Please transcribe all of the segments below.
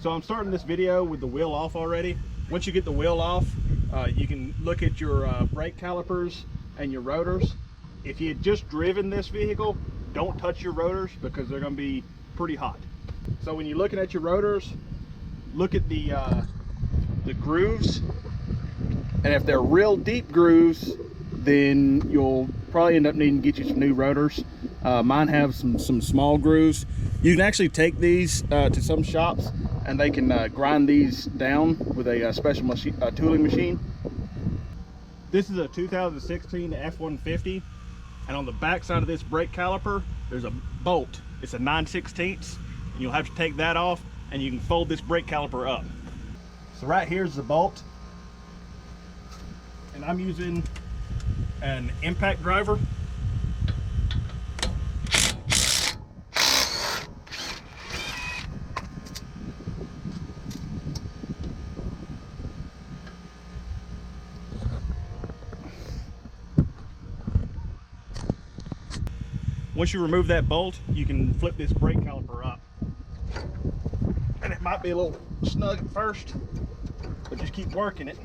So I'm starting this video with the wheel off already. Once you get the wheel off, you can look at your brake calipers and your rotors. If you had just driven this vehicle, don't touch your rotors because they're going to be pretty hot. So when you're looking at your rotors, look at the grooves, and if they're real deep grooves, then you'll probably end up needing to get you some new rotors. Mine have some small grooves. You can actually take these to some shops and they can grind these down with a special machine, tooling machine. This is a 2016 F150, and on the back side of this brake caliper there's a bolt. It's a 9/16, and you'll have to take that off and you can fold this brake caliper up. So right here's the bolt, and I'm using an impact driver. Once you remove that bolt, you can flip this brake caliper up. And it might be a little snug at first, but just keep working it.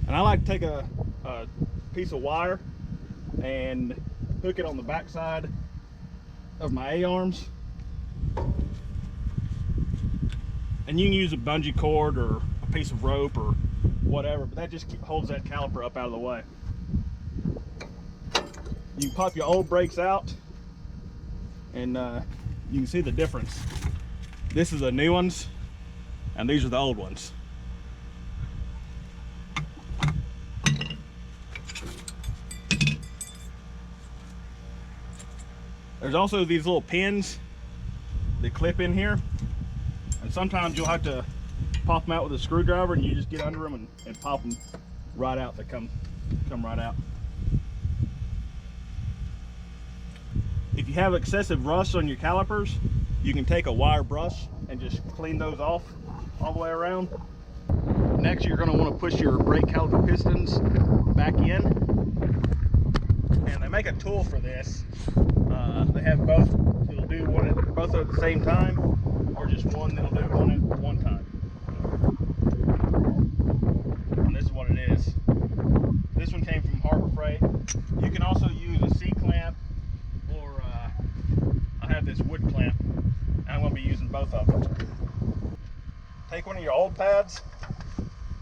And I like to take a piece of wire and hook it on the back side of my A-arms. And you can use a bungee cord or a piece of rope or whatever, but that just holds that caliper up out of the way. You can pop your old brakes out, and you can see the difference. This is the new ones, and these are the old ones. There's also these little pins that clip in here, and sometimes you'll have to pop them out with a screwdriver, and you just get under them and pop them right out. They come right out. If you have excessive rust on your calipers, you can take a wire brush and just clean those off all the way around. Next, you're going to want to push your brake caliper pistons back in, and they make a tool for this. They have both. It'll do both at the same time, or just one that'll do one at one time. And this is what it is. This one came from Harbor Freight. You can also use a C-clamp, or I have this wood clamp, and I'm going to be using both of them. Take one of your old pads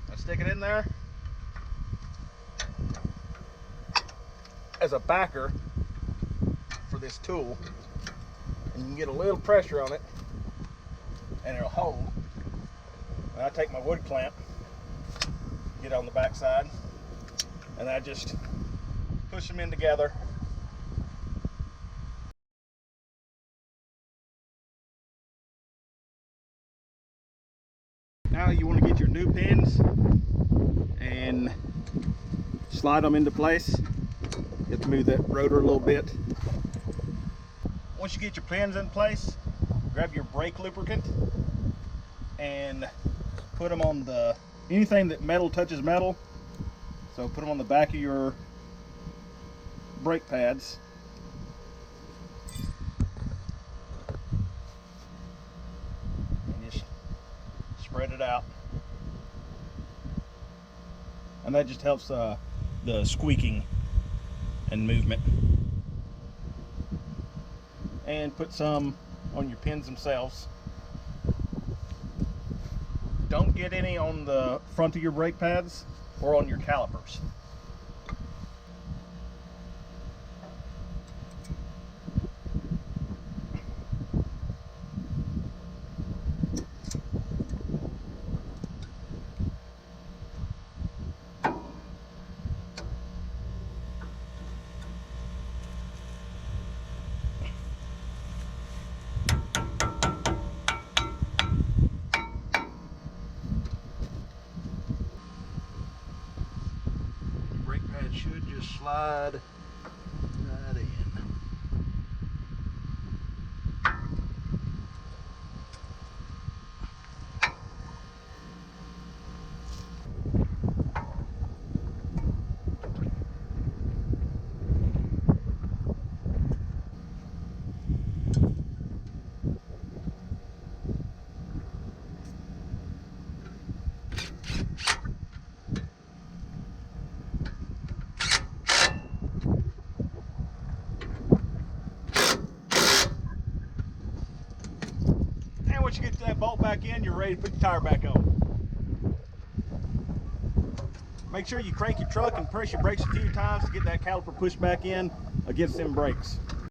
and stick it in there as a backer for this tool, and you can get a little pressure on it and it'll hold. And I take my wood clamp, get on the back side, and I just push them in together. Now you want to get your new pins and slide them into place. You have to move that rotor a little bit. Once you get your pins in place, grab your brake lubricant and put them on anything that metal touches metal. So put them on the back of your brake pads. And just spread it out. And that just helps the squeaking and movement. And put some on your pins themselves. Don't get any on the front of your brake pads or on your calipers. Should just slide right in. once you get that bolt back in, you're ready to put the tire back on. Make sure you crank your truck and press your brakes a few times to get that caliper pushed back in against them brakes.